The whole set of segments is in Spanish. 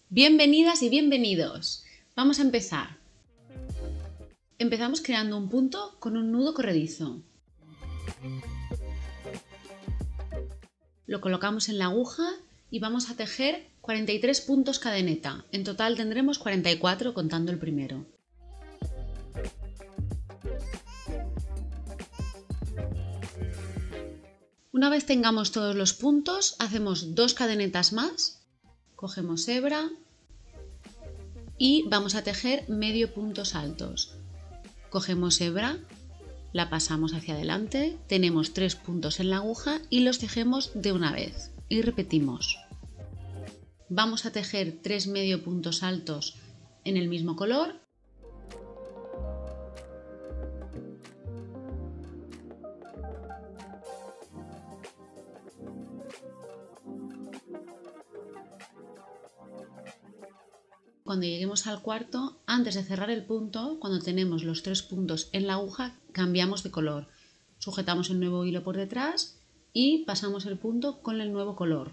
Bienvenidas y bienvenidos. Vamos a empezar. Empezamos creando un punto con un nudo corredizo. Lo colocamos en la aguja y vamos a tejer 43 puntos cadeneta. En total tendremos 44 contando el primero. Una vez tengamos todos los puntos, hacemos 2 cadenetas más, cogemos hebra y vamos a tejer medio puntos altos. Cogemos hebra, la pasamos hacia adelante, tenemos 3 puntos en la aguja y los tejemos de una vez y repetimos. Vamos a tejer 3 medio puntos altos en el mismo color. Cuando lleguemos al cuarto, antes de cerrar el punto, cuando tenemos los 3 puntos en la aguja, cambiamos de color. Sujetamos el nuevo hilo por detrás y pasamos el punto con el nuevo color.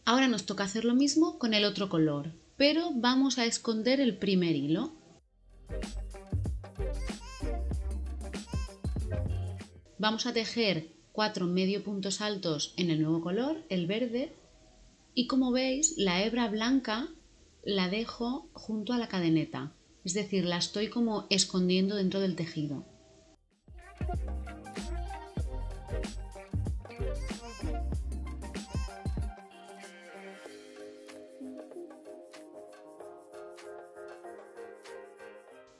Ahora nos toca hacer lo mismo con el otro color, pero vamos a esconder el primer hilo. Vamos a tejer 4 medio puntos altos en el nuevo color, el verde. Y como veis, la hebra blanca la dejo junto a la cadeneta, es decir, la estoy como escondiendo dentro del tejido.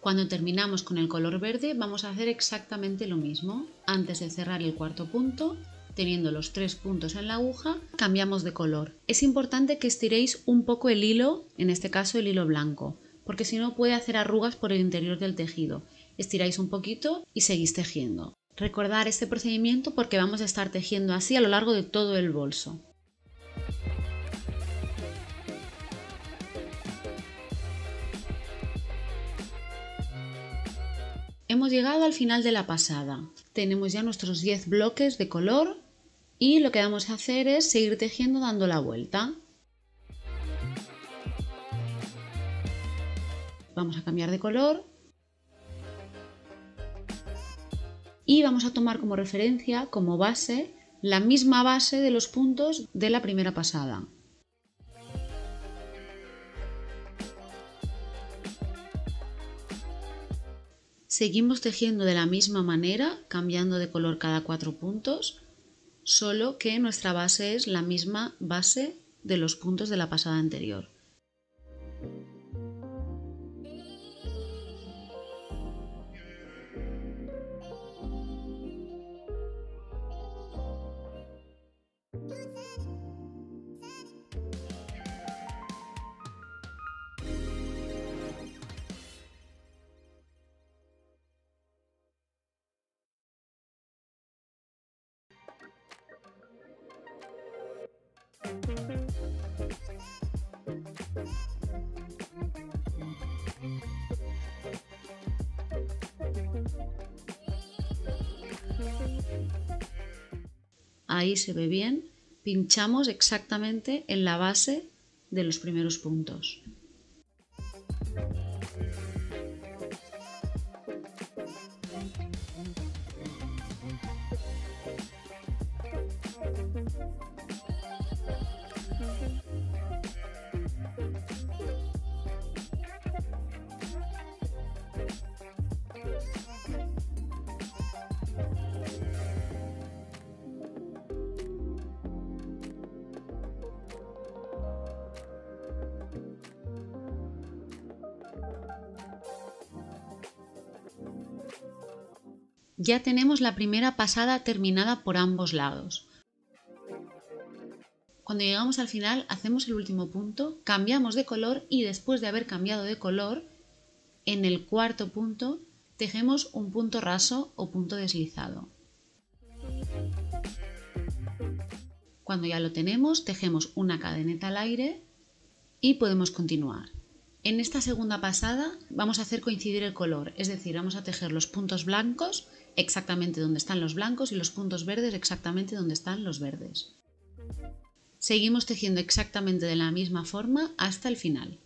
Cuando terminamos con el color verde vamos a hacer exactamente lo mismo. Antes de cerrar el cuarto punto, teniendo los 3 puntos en la aguja, cambiamos de color. Es importante que estiréis un poco el hilo, en este caso el hilo blanco, porque si no puede hacer arrugas por el interior del tejido. Estiráis un poquito y seguís tejiendo. Recordad este procedimiento porque vamos a estar tejiendo así a lo largo de todo el bolso. Hemos llegado al final de la pasada. Tenemos ya nuestros 10 bloques de color. Y lo que vamos a hacer es seguir tejiendo dando la vuelta. Vamos a cambiar de color. Y vamos a tomar como referencia, como base, la misma base de los puntos de la primera pasada. Seguimos tejiendo de la misma manera, cambiando de color cada 4 puntos. Solo que nuestra base es la misma base de los puntos de la pasada anterior. Ahí se ve bien, pinchamos exactamente en la base de los primeros puntos. Ya tenemos la primera pasada terminada por ambos lados. Cuando llegamos al final hacemos el último punto, cambiamos de color y después de haber cambiado de color, en el cuarto punto tejemos un punto raso o punto deslizado. Cuando ya lo tenemos, tejemos una cadeneta al aire y podemos continuar. En esta segunda pasada vamos a hacer coincidir el color, es decir, vamos a tejer los puntos blancos exactamente donde están los blancos y los puntos verdes exactamente donde están los verdes. Seguimos tejiendo exactamente de la misma forma hasta el final.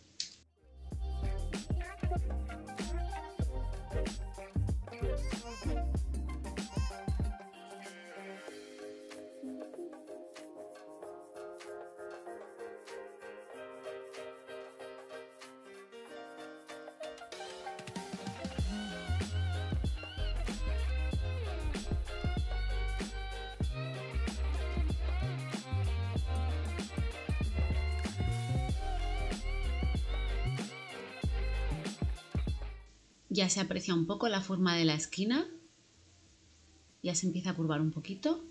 Ya se aprecia un poco la forma de la esquina, ya se empieza a curvar un poquito.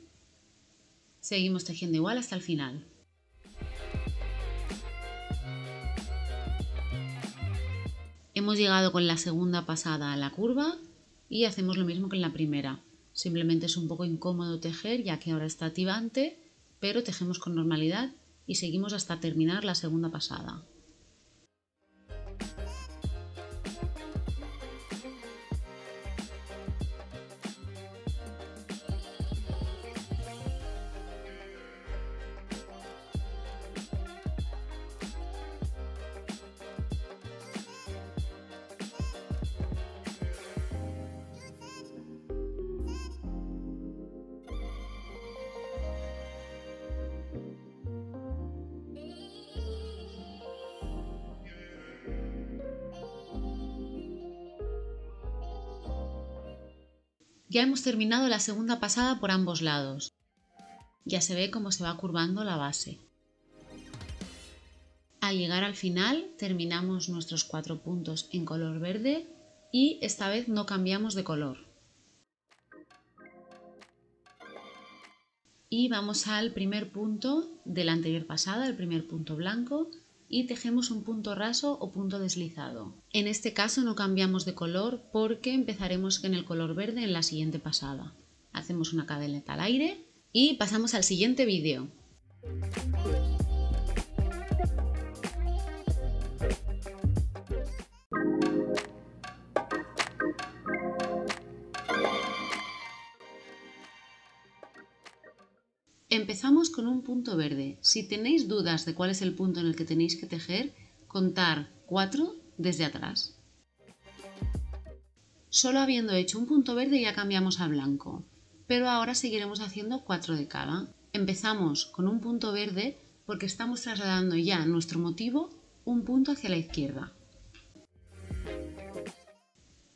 Seguimos tejiendo igual hasta el final. Hemos llegado con la segunda pasada a la curva y hacemos lo mismo que en la primera. Simplemente es un poco incómodo tejer ya que ahora está tibante, pero tejemos con normalidad y seguimos hasta terminar la segunda pasada. Ya hemos terminado la segunda pasada por ambos lados. Ya se ve cómo se va curvando la base. Al llegar al final terminamos nuestros 4 puntos en color verde y esta vez no cambiamos de color. Y vamos al primer punto de la anterior pasada, el primer punto blanco, y tejemos un punto raso o punto deslizado. En este caso no cambiamos de color porque empezaremos en el color verde en la siguiente pasada. Hacemos una cadeneta al aire y pasamos al siguiente vídeo. Empezamos con un punto verde. Si tenéis dudas de cuál es el punto en el que tenéis que tejer, contar 4 desde atrás. Solo habiendo hecho un punto verde ya cambiamos a blanco, pero ahora seguiremos haciendo 4 de cada. Empezamos con un punto verde porque estamos trasladando ya nuestro motivo un punto hacia la izquierda.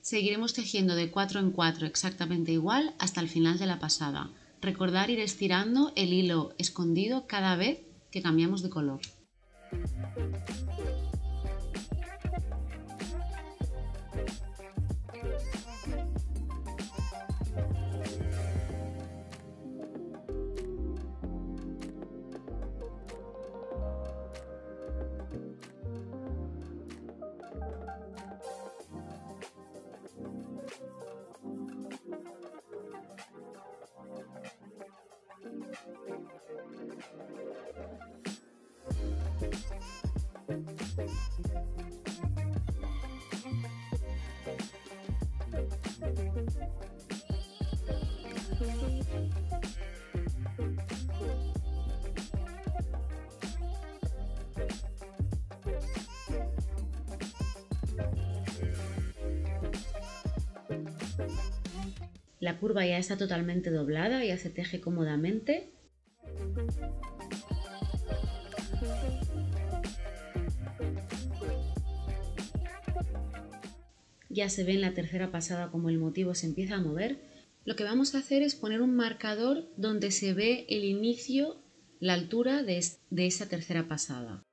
Seguiremos tejiendo de 4 en 4 exactamente igual hasta el final de la pasada. Recordar ir estirando el hilo escondido cada vez que cambiamos de color. La curva ya está totalmente doblada, ya se teje cómodamente. Ya se ve en la tercera pasada como el motivo se empieza a mover. Lo que vamos a hacer es poner un marcador donde se ve el inicio, la altura de esa tercera pasada.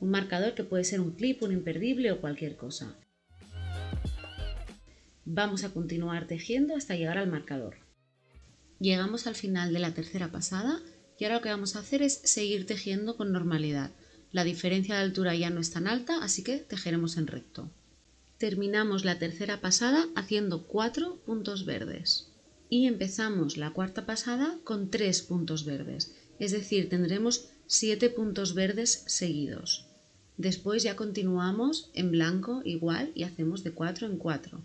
Un marcador que puede ser un clip, un imperdible o cualquier cosa. Vamos a continuar tejiendo hasta llegar al marcador. Llegamos al final de la tercera pasada y ahora lo que vamos a hacer es seguir tejiendo con normalidad. La diferencia de altura ya no es tan alta, así que tejeremos en recto. Terminamos la tercera pasada haciendo 4 puntos verdes y empezamos la cuarta pasada con 3 puntos verdes, es decir, tendremos 7 puntos verdes seguidos. Después ya continuamos en blanco igual y hacemos de 4 en 4.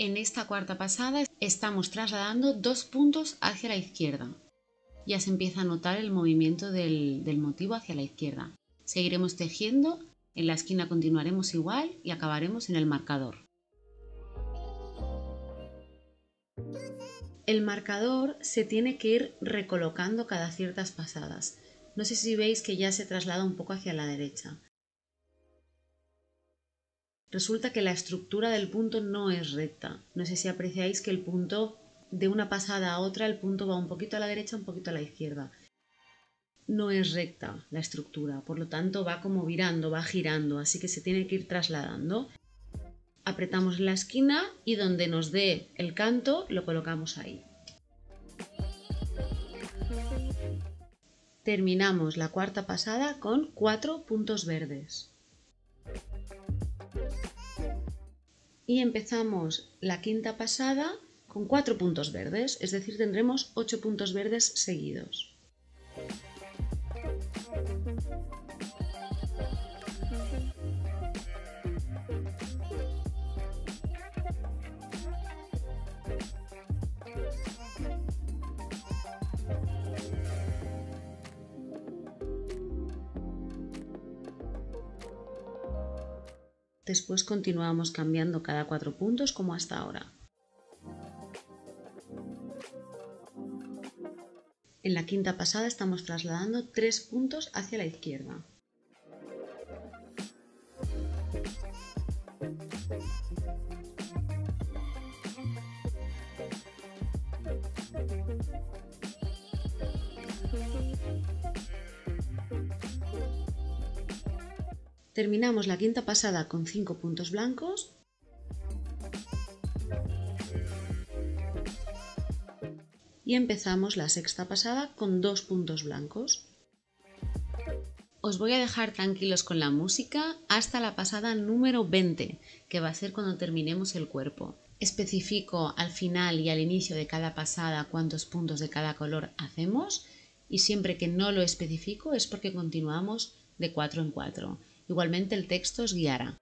En esta cuarta pasada estamos trasladando 2 puntos hacia la izquierda. Ya se empieza a notar el movimiento del motivo hacia la izquierda. Seguiremos tejiendo, en la esquina continuaremos igual y acabaremos en el marcador. El marcador se tiene que ir recolocando cada ciertas pasadas. No sé si veis que ya se traslada un poco hacia la derecha. Resulta que la estructura del punto no es recta. No sé si apreciáis que el punto, de una pasada a otra, el punto va un poquito a la derecha, un poquito a la izquierda. No es recta la estructura, por lo tanto va como virando, va girando, así que se tiene que ir trasladando. Apretamos la esquina y donde nos dé el canto lo colocamos ahí. Terminamos la cuarta pasada con 4 puntos verdes. Y empezamos la quinta pasada con 4 puntos verdes, es decir, tendremos 8 puntos verdes seguidos. Después continuamos cambiando cada 4 puntos como hasta ahora. En la quinta pasada estamos trasladando 3 puntos hacia la izquierda. Terminamos la quinta pasada con 5 puntos blancos y empezamos la sexta pasada con 2 puntos blancos. Os voy a dejar tranquilos con la música hasta la pasada número 20, que va a ser cuando terminemos el cuerpo. Especifico al final y al inicio de cada pasada cuántos puntos de cada color hacemos y siempre que no lo especifico es porque continuamos de 4 en 4. Igualmente el texto os guiará.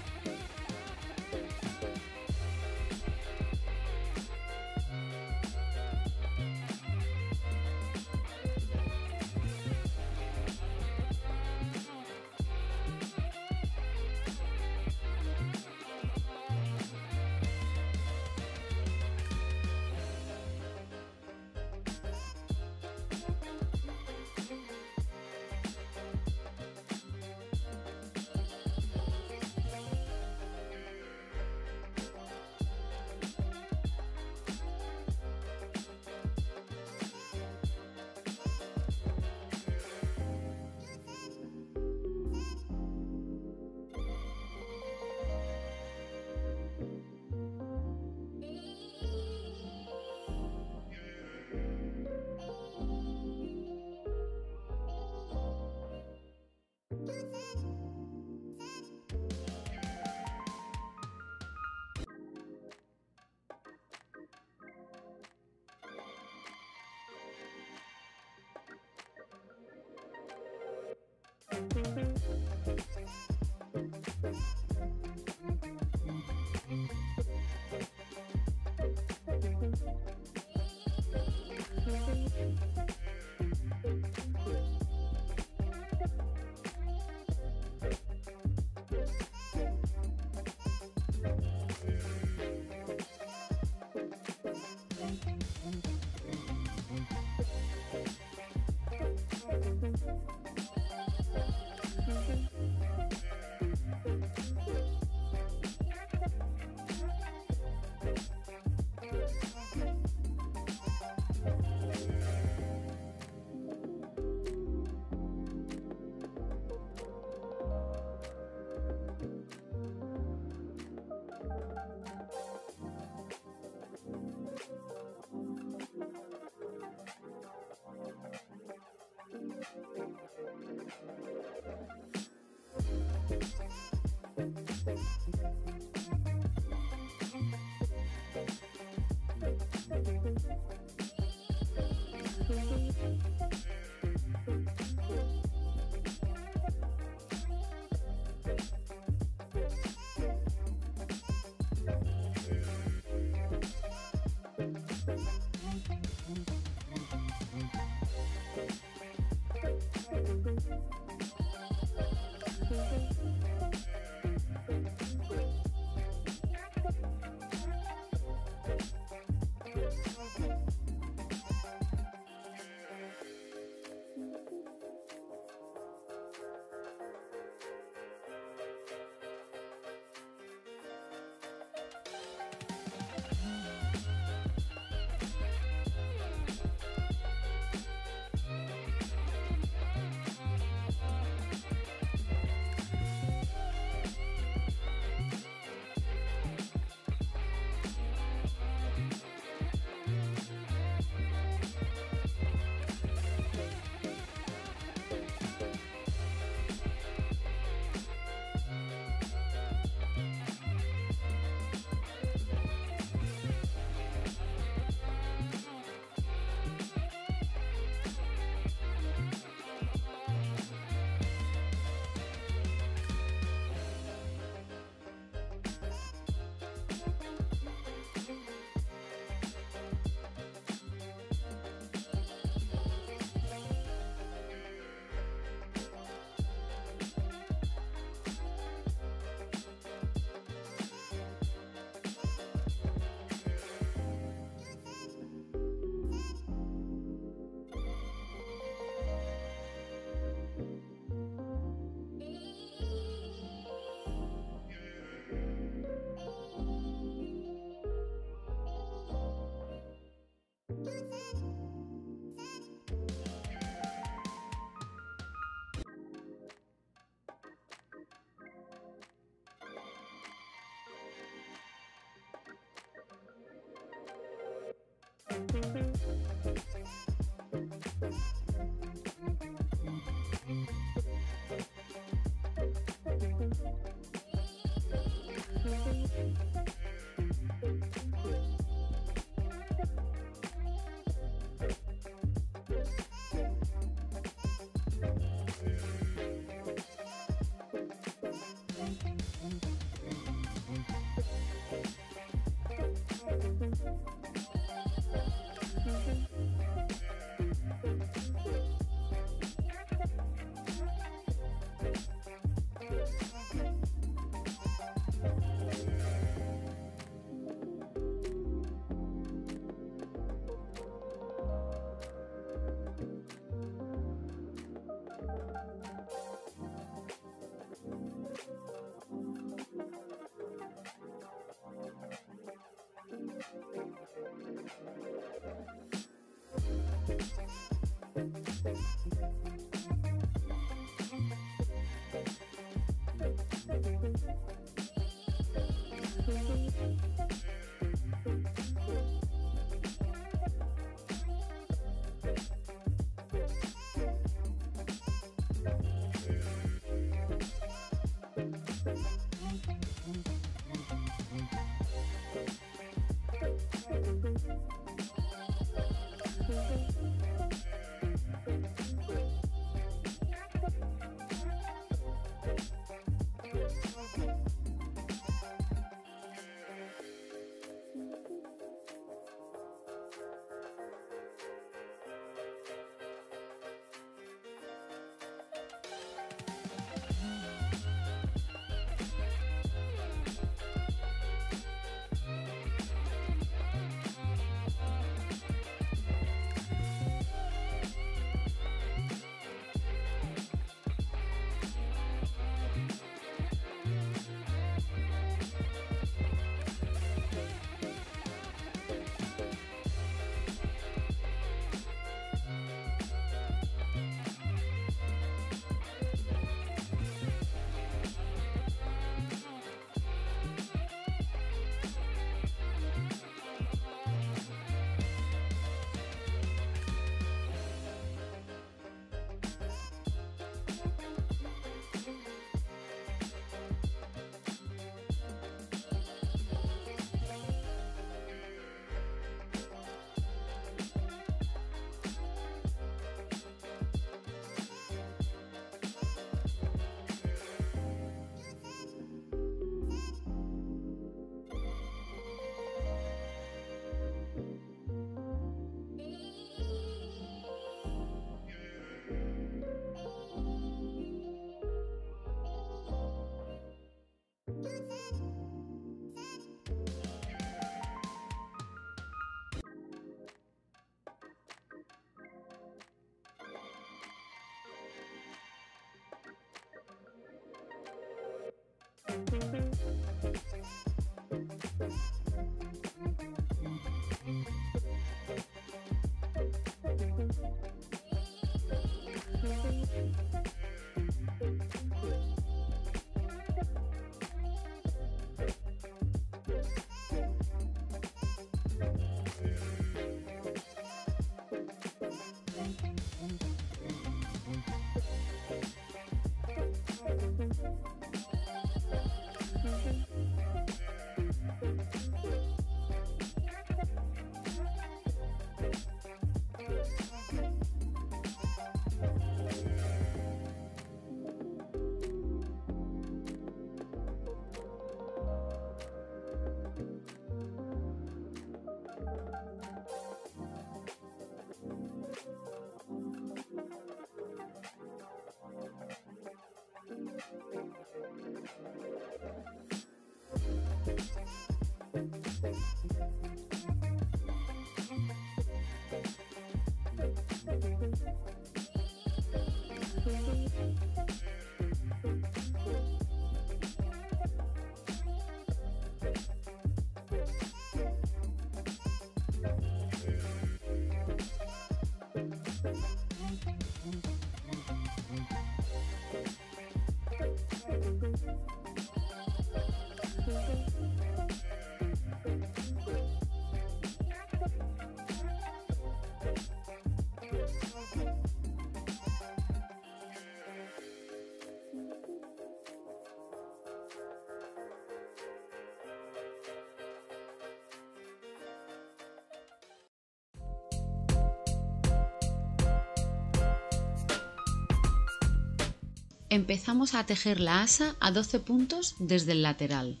Empezamos a tejer la asa a 12 puntos desde el lateral.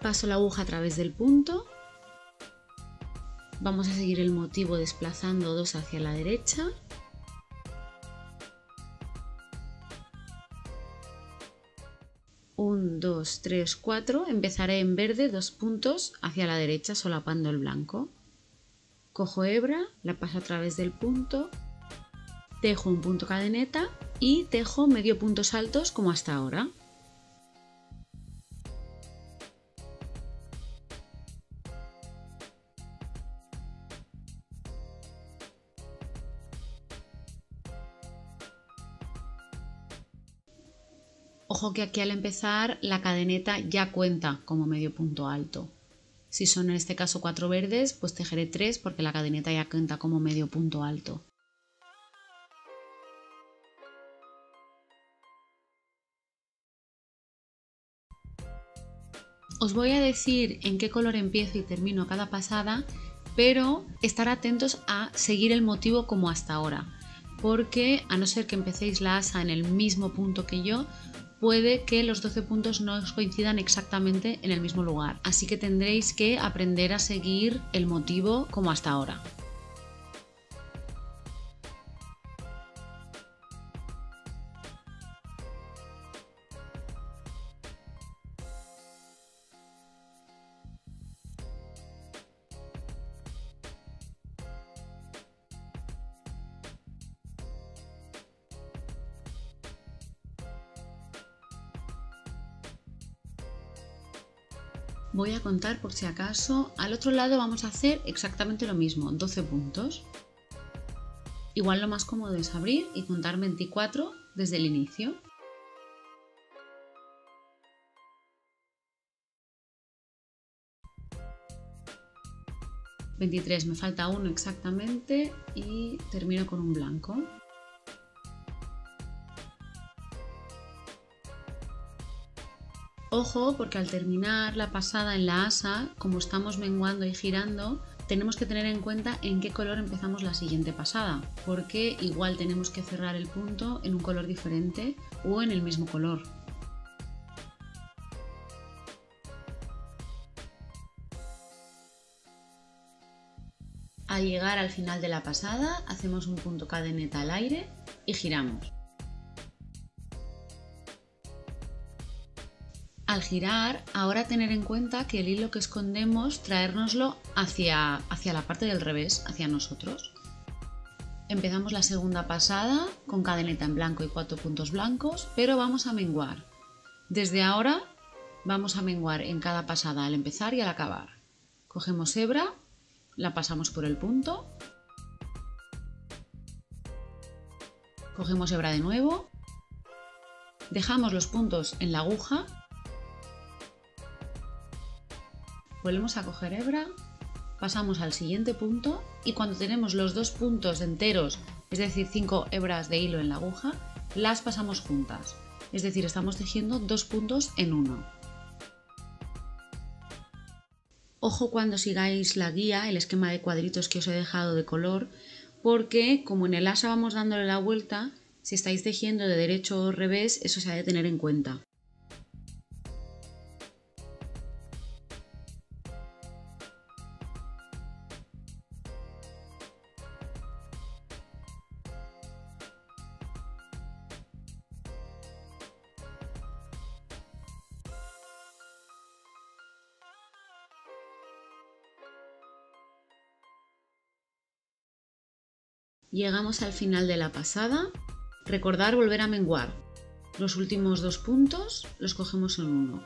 Paso la aguja a través del punto. Vamos a seguir el motivo desplazando 2 hacia la derecha. Un, 2, 3, 4. Empezaré en verde 2 puntos hacia la derecha solapando el blanco. Cojo hebra, la paso a través del punto. Tejo un punto cadeneta y tejo medio puntos saltos como hasta ahora. Ojo que aquí al empezar la cadeneta ya cuenta como medio punto alto. Si son en este caso 4 verdes, pues tejeré 3 porque la cadeneta ya cuenta como medio punto alto. Os voy a decir en qué color empiezo y termino cada pasada, pero estar atentos a seguir el motivo como hasta ahora, porque a no ser que empecéis la asa en el mismo punto que yo, puede que los 12 puntos no os coincidan exactamente en el mismo lugar, así que tendréis que aprender a seguir el motivo como hasta ahora. Voy a contar por si acaso. Al otro lado vamos a hacer exactamente lo mismo, 12 puntos. Igual lo más cómodo es abrir y contar 24 desde el inicio. ...23, me falta uno exactamente y termino con un blanco. Ojo, porque al terminar la pasada en la asa, como estamos menguando y girando, tenemos que tener en cuenta en qué color empezamos la siguiente pasada, porque igual tenemos que cerrar el punto en un color diferente o en el mismo color. Al llegar al final de la pasada, hacemos un punto cadeneta al aire y giramos. Al girar, ahora tener en cuenta que el hilo que escondemos, traérnoslo hacia la parte del revés, hacia nosotros. Empezamos la segunda pasada con cadeneta en blanco y 4 puntos blancos, pero vamos a menguar. Desde ahora vamos a menguar en cada pasada al empezar y al acabar. Cogemos hebra, la pasamos por el punto, cogemos hebra de nuevo, dejamos los puntos en la aguja, volvemos a coger hebra, pasamos al siguiente punto y cuando tenemos los dos puntos enteros, es decir 5 hebras de hilo en la aguja, las pasamos juntas, es decir, estamos tejiendo 2 puntos en uno. Ojo cuando sigáis la guía, el esquema de cuadritos que os he dejado de color, porque como en el asa vamos dándole la vuelta, si estáis tejiendo de derecho o revés, eso se ha de tener en cuenta. Llegamos al final de la pasada. Recordar volver a menguar. Los últimos 2 puntos los cogemos en uno.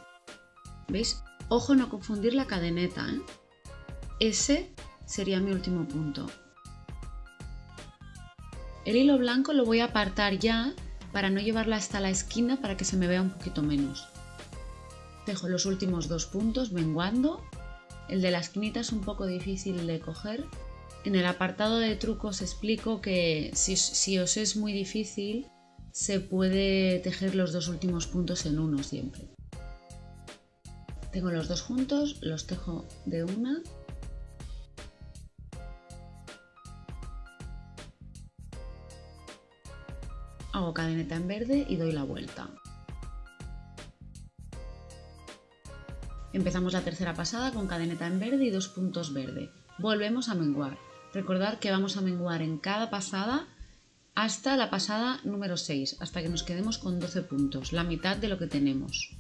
¿Veis? Ojo no confundir la cadeneta, ¿eh? Ese sería mi último punto. El hilo blanco lo voy a apartar ya para no llevarlo hasta la esquina para que se me vea un poquito menos. Dejo los últimos 2 puntos menguando. El de la esquinita es un poco difícil de coger. En el apartado de trucos explico que si os es muy difícil, se puede tejer los 2 últimos puntos en uno siempre. Tengo los 2 juntos, los tejo de una. Hago cadeneta en verde y doy la vuelta. Empezamos la tercera pasada con cadeneta en verde y 2 puntos verde. Volvemos a menguar. Recordad que vamos a menguar en cada pasada hasta la pasada número 6, hasta que nos quedemos con 12 puntos, la mitad de lo que tenemos.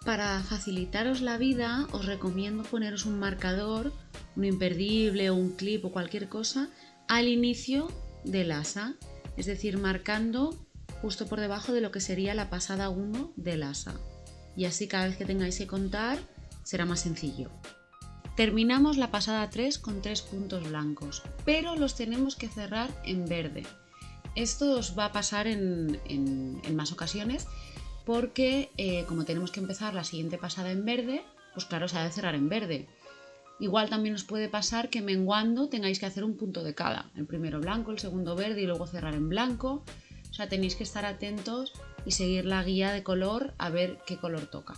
Para facilitaros la vida os recomiendo poneros un marcador, un imperdible o un clip o cualquier cosa al inicio del asa, es decir, marcando justo por debajo de lo que sería la pasada 1 del asa. Y así cada vez que tengáis que contar será más sencillo. Terminamos la pasada 3 con 3 puntos blancos, pero los tenemos que cerrar en verde. Esto os va a pasar en más ocasiones, porque como tenemos que empezar la siguiente pasada en verde, pues claro, se ha de cerrar en verde. Igual también os puede pasar que menguando tengáis que hacer un punto de cada, el primero blanco, el segundo verde y luego cerrar en blanco. O sea, tenéis que estar atentos y seguir la guía de color a ver qué color toca.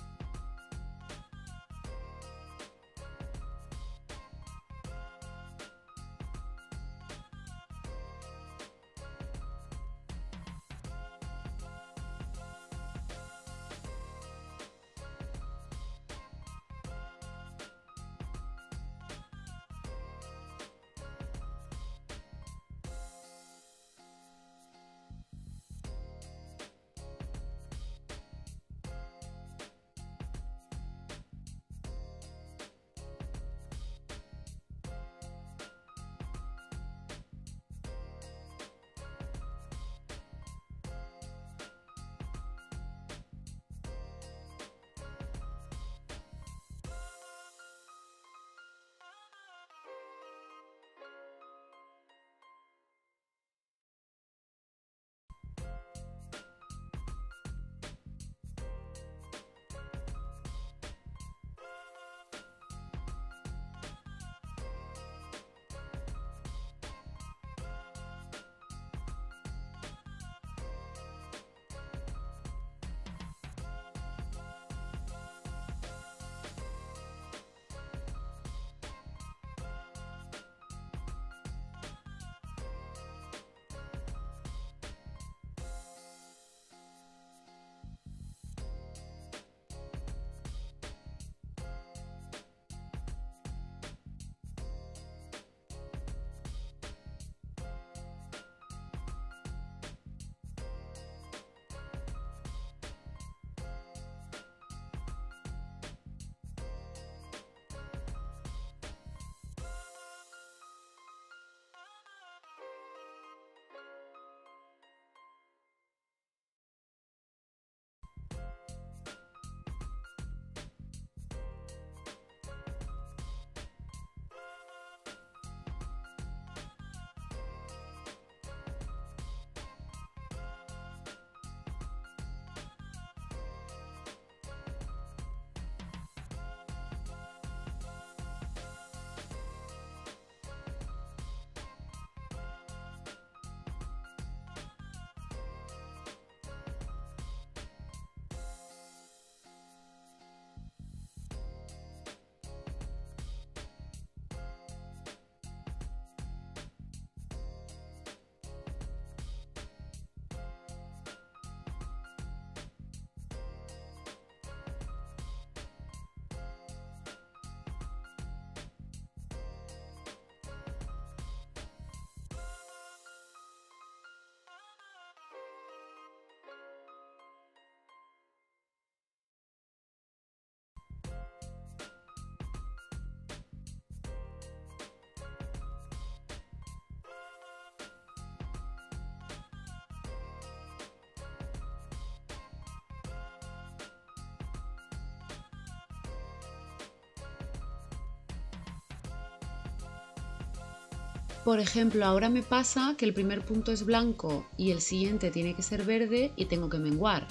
Por ejemplo, ahora me pasa que el primer punto es blanco y el siguiente tiene que ser verde y tengo que menguar.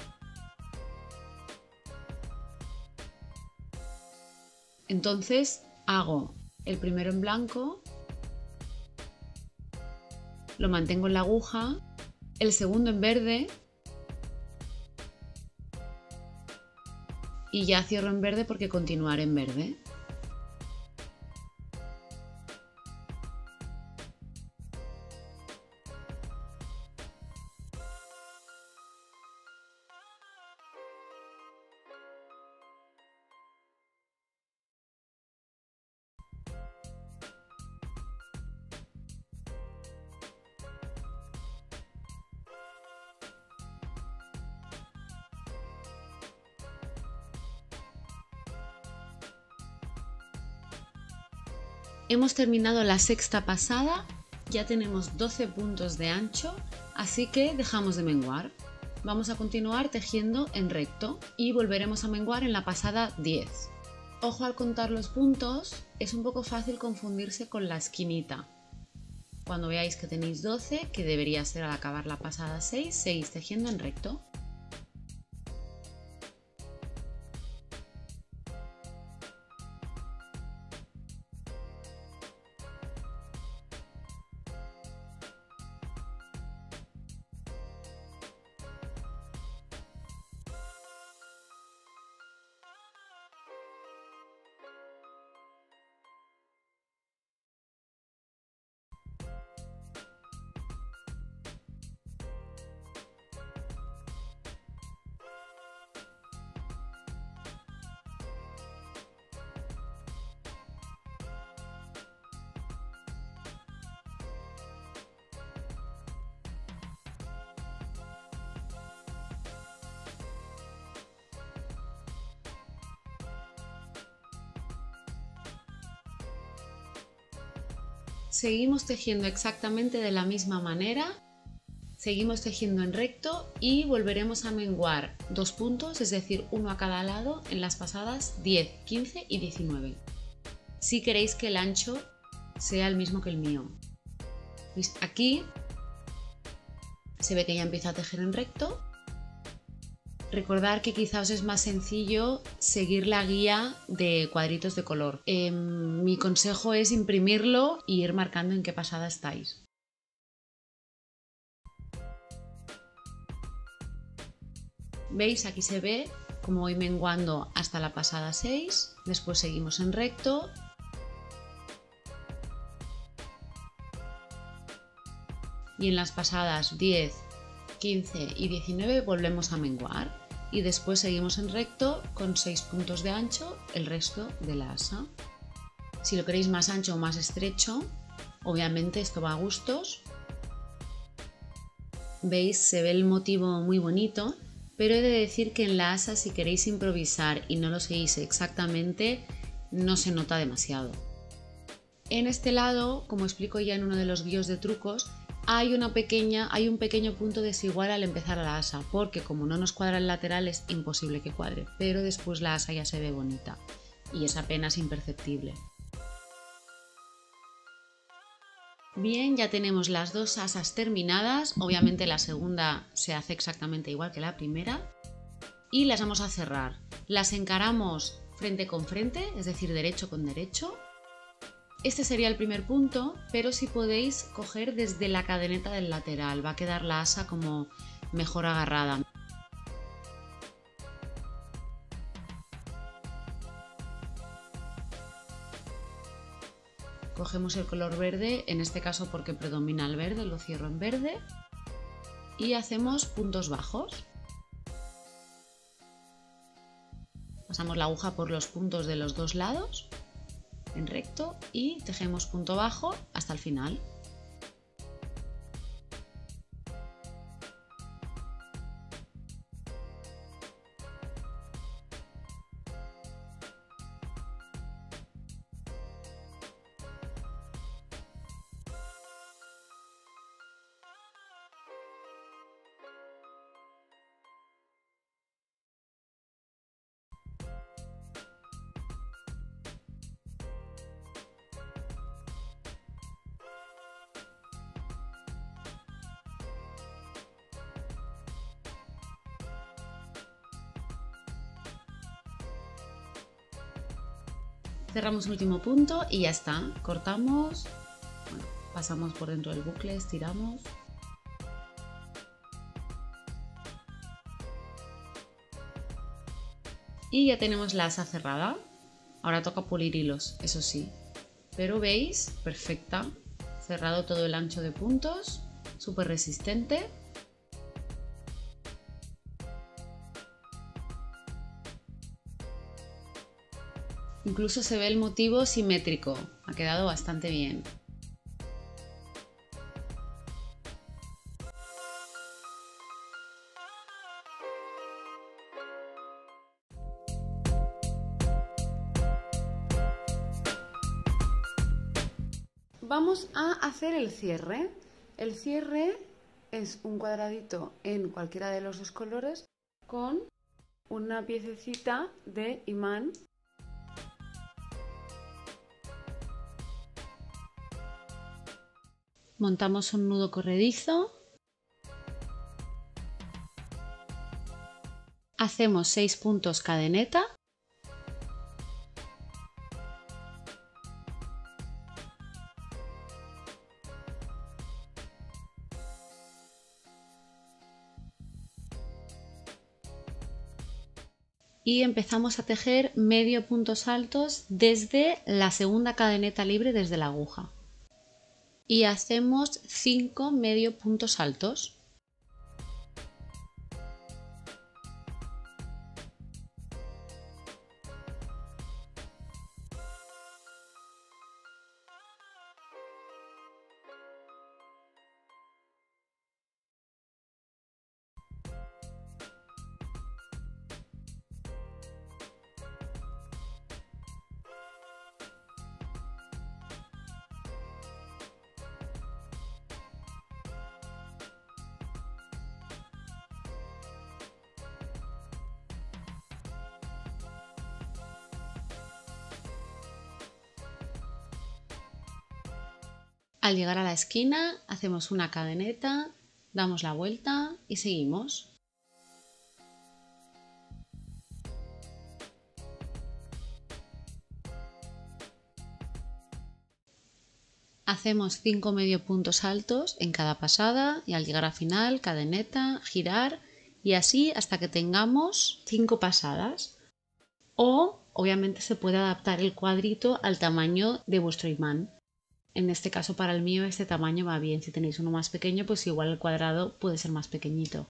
Entonces hago el primero en blanco, lo mantengo en la aguja, el segundo en verde y ya cierro en verde porque continuaré en verde. Hemos terminado la sexta pasada, ya tenemos 12 puntos de ancho, así que dejamos de menguar. Vamos a continuar tejiendo en recto y volveremos a menguar en la pasada 10. Ojo al contar los puntos, es un poco fácil confundirse con la esquinita. Cuando veáis que tenéis 12, que debería ser al acabar la pasada 6, seguís tejiendo en recto. Seguimos tejiendo exactamente de la misma manera, seguimos tejiendo en recto y volveremos a menguar 2 puntos, es decir, uno a cada lado en las pasadas 10, 15 y 19. Si queréis que el ancho sea el mismo que el mío. ¿Veis? Aquí se ve que ya empieza a tejer en recto. Recordad que quizás es más sencillo seguir la guía de cuadritos de color. Mi consejo es imprimirlo y ir marcando en qué pasada estáis. ¿Veis? Aquí se ve cómo voy menguando hasta la pasada 6, después seguimos en recto y en las pasadas 10, 15 y 19 volvemos a menguar y después seguimos en recto con 6 puntos de ancho el resto de la asa. Si lo queréis más ancho o más estrecho, obviamente esto va a gustos. ¿Veis? Se ve el motivo muy bonito, pero he de decir que en la asa, si queréis improvisar y no lo seguís exactamente, no se nota demasiado. En este lado, como explico ya en uno de los vídeos de trucos, hay un pequeño punto desigual al empezar la asa, porque como no nos cuadra el lateral es imposible que cuadre, pero después la asa ya se ve bonita y es apenas imperceptible. Bien, ya tenemos las dos asas terminadas, obviamente la segunda se hace exactamente igual que la primera y las vamos a cerrar. Las encaramos frente con frente, es decir, derecho con derecho. Este sería el primer punto, pero si podéis coger desde la cadeneta del lateral, va a quedar la asa como mejor agarrada. Cogemos el color verde, en este caso porque predomina el verde, lo cierro en verde y hacemos puntos bajos. Pasamos la aguja por los puntos de los dos lados en recto y tejemos punto bajo hasta el final. Cerramos el último punto y ya está. Cortamos, bueno, pasamos por dentro del bucle, estiramos. Y ya tenemos la asa cerrada. Ahora toca pulir hilos, eso sí. Pero veis, perfecta. Cerrado todo el ancho de puntos, súper resistente. Incluso se ve el motivo simétrico, ha quedado bastante bien. Vamos a hacer el cierre. El cierre es un cuadradito en cualquiera de los dos colores con una piececita de imán. Montamos un nudo corredizo. Hacemos 6 puntos cadeneta. Y empezamos a tejer medio puntos altos desde la segunda cadeneta libre desde la aguja. Y hacemos 5 medio puntos altos. Al llegar a la esquina hacemos una cadeneta, damos la vuelta y seguimos. Hacemos 5 medio puntos altos en cada pasada y al llegar al final, cadeneta, girar y así hasta que tengamos 5 pasadas. O obviamente se puede adaptar el cuadrito al tamaño de vuestro imán. En este caso para el mío este tamaño va bien, si tenéis uno más pequeño pues igual el cuadrado puede ser más pequeñito.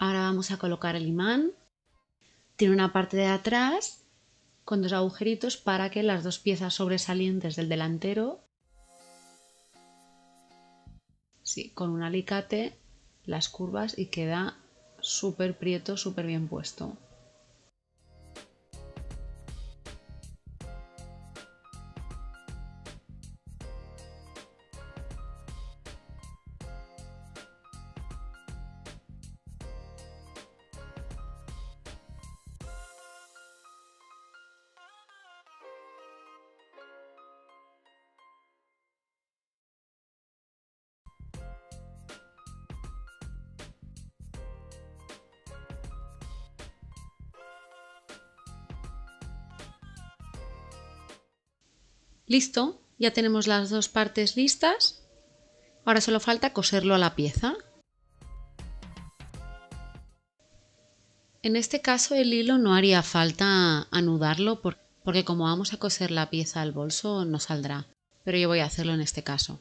Ahora vamos a colocar el imán. Tiene una parte de atrás con 2 agujeritos para que las 2 piezas sobresalientes del delantero, sí, con un alicate las curvas y queda súper prieto, súper bien puesto. Listo, ya tenemos las 2 partes listas. Ahora solo falta coserlo a la pieza. En este caso el hilo no haría falta anudarlo porque como vamos a coser la pieza al bolso no saldrá, pero yo voy a hacerlo en este caso.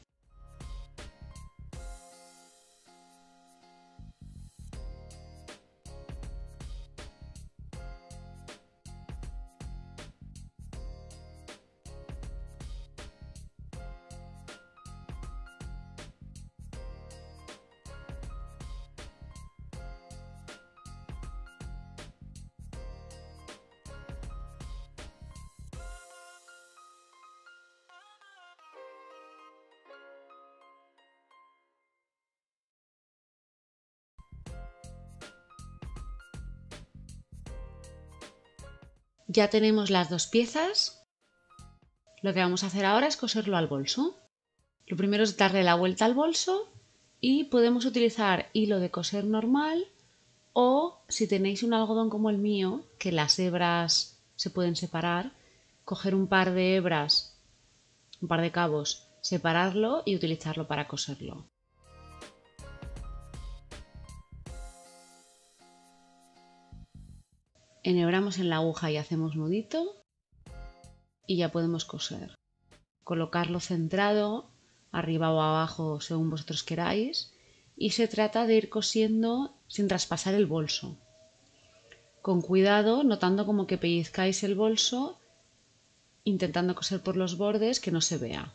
Ya tenemos las dos piezas. Lo que vamos a hacer ahora es coserlo al bolso. Lo primero es darle la vuelta al bolso y podemos utilizar hilo de coser normal o, si tenéis un algodón como el mío, que las hebras se pueden separar, coger un par de hebras, un par de cabos, separarlo y utilizarlo para coserlo. Enhebramos en la aguja y hacemos nudito y ya podemos coser. Colocarlo centrado, arriba o abajo según vosotros queráis, y se trata de ir cosiendo sin traspasar el bolso. Con cuidado, notando como que pellizcáis el bolso, intentando coser por los bordes que no se vea.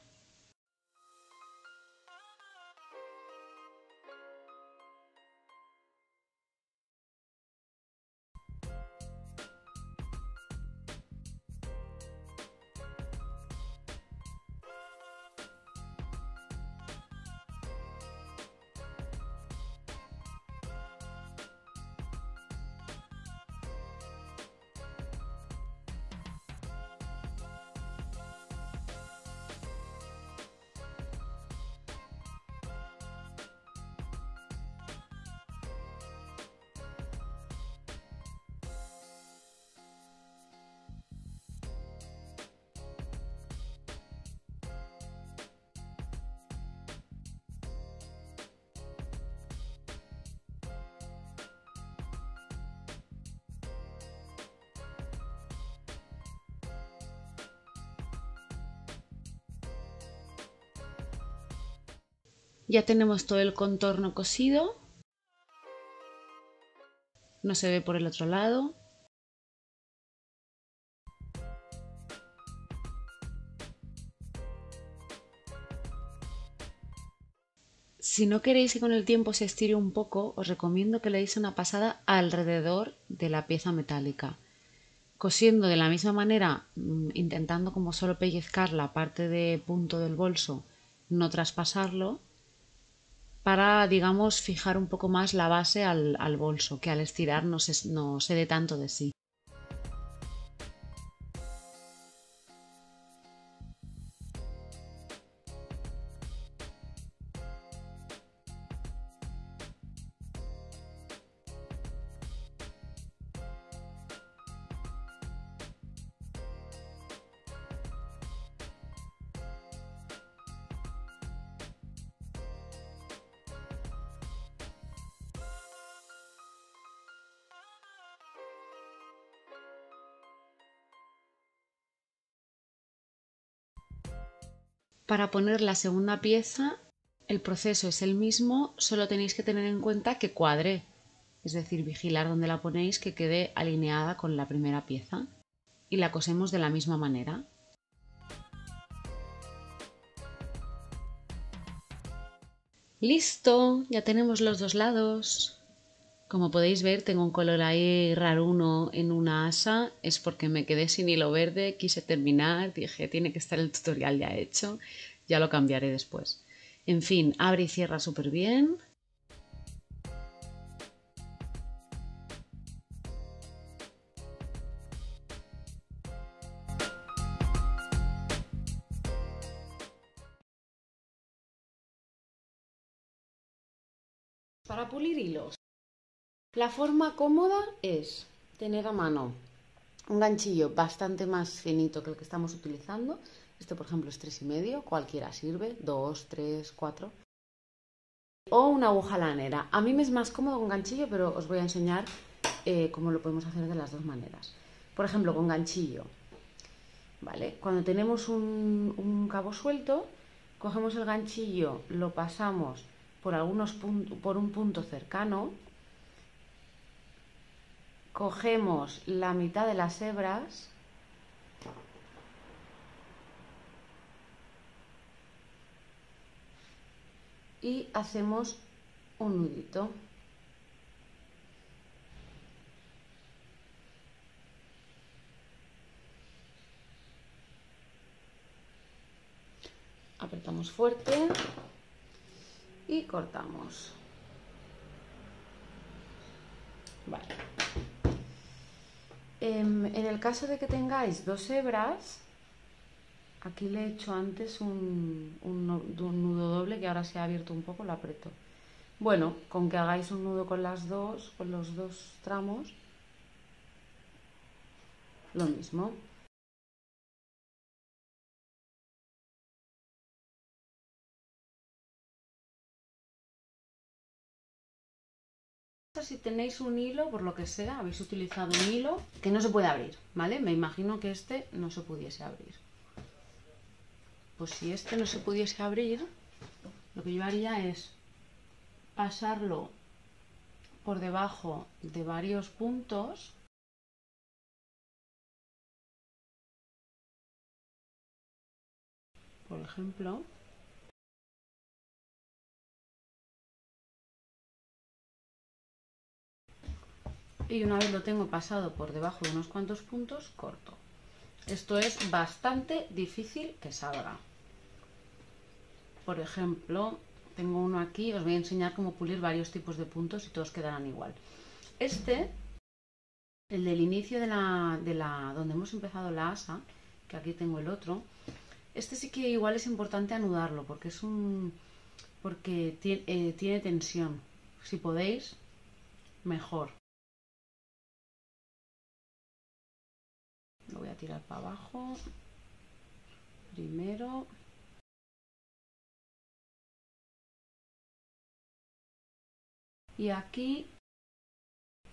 Ya tenemos todo el contorno cosido. No se ve por el otro lado. Si no queréis que con el tiempo se estire un poco, os recomiendo que le deis una pasada alrededor de la pieza metálica. Cosiendo de la misma manera, intentando como solo pellizcar la parte de punto del bolso, no traspasarlo, para, digamos, fijar un poco más la base al bolso, que al estirar no se dé tanto de sí. Para poner la segunda pieza, el proceso es el mismo, solo tenéis que tener en cuenta que cuadre, es decir, vigilar dónde la ponéis que quede alineada con la primera pieza y la cosemos de la misma manera. ¡Listo! Ya tenemos los dos lados. Como podéis ver, tengo un color ahí raruno en una asa, es porque me quedé sin hilo verde, quise terminar, dije, tiene que estar el tutorial ya hecho, ya lo cambiaré después. En fin, abre y cierra súper bien. Para pulir hilos, la forma cómoda es tener a mano un ganchillo bastante más finito que el que estamos utilizando. Este, por ejemplo, es 3,5, cualquiera sirve, 2, 3, 4. O una aguja lanera. A mí me es más cómodo con ganchillo, pero os voy a enseñar cómo lo podemos hacer de las dos maneras. Por ejemplo, con ganchillo. ¿Vale? Cuando tenemos un cabo suelto, cogemos el ganchillo, lo pasamos por un punto cercano, cogemos la mitad de las hebras y hacemos un nudito. Apretamos fuerte y cortamos. Vale. En el caso de que tengáis 2 hebras, aquí le he hecho antes un nudo doble que ahora se ha abierto un poco, lo aprieto. Bueno, con que hagáis un nudo con los dos tramos, lo mismo. Si tenéis un hilo, por lo que sea, habéis utilizado un hilo que no se puede abrir, ¿vale? Me imagino que este no se pudiese abrir. Pues si este no se pudiese abrir, lo que yo haría es pasarlo por debajo de varios puntos. Por ejemplo. Y una vez lo tengo pasado por debajo de unos cuantos puntos, corto. Esto es bastante difícil que salga. Por ejemplo, tengo uno aquí, os voy a enseñar cómo pulir varios tipos de puntos y todos quedarán igual. Este, el del inicio de donde hemos empezado la asa, que aquí tengo el otro, este sí que igual es importante anudarlo porque tiene tensión. Si podéis, mejor. Lo voy a tirar para abajo primero. Y aquí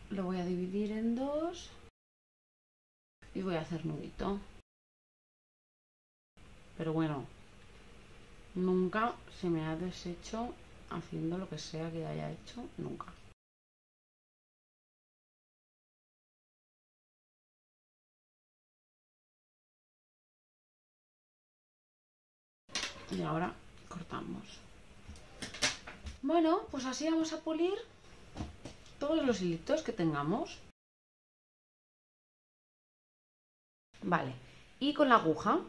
lo voy a dividir en dos y voy a hacer nudito. Pero bueno, nunca se me ha deshecho haciendo lo que sea que haya hecho, nunca. Y ahora cortamos. Bueno, pues así vamos a pulir todos los hilitos que tengamos. Vale, y con la aguja,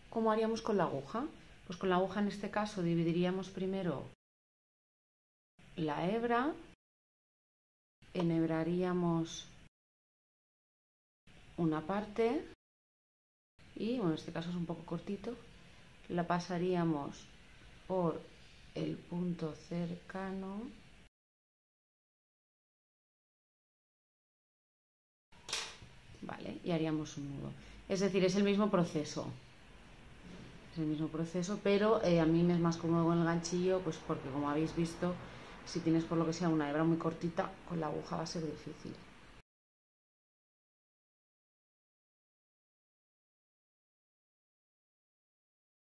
¿cómo haríamos con la aguja? Pues con la aguja en este caso dividiríamos primero la hebra, enhebraríamos una parte y, bueno, en este caso es un poco cortito, la pasaríamos por el punto cercano vale, y haríamos un nudo. Es decir, es el mismo proceso. Es el mismo proceso, pero a mí me es más cómodo con el ganchillo, pues porque como habéis visto, si tienes por lo que sea una hebra muy cortita, con la aguja va a ser difícil.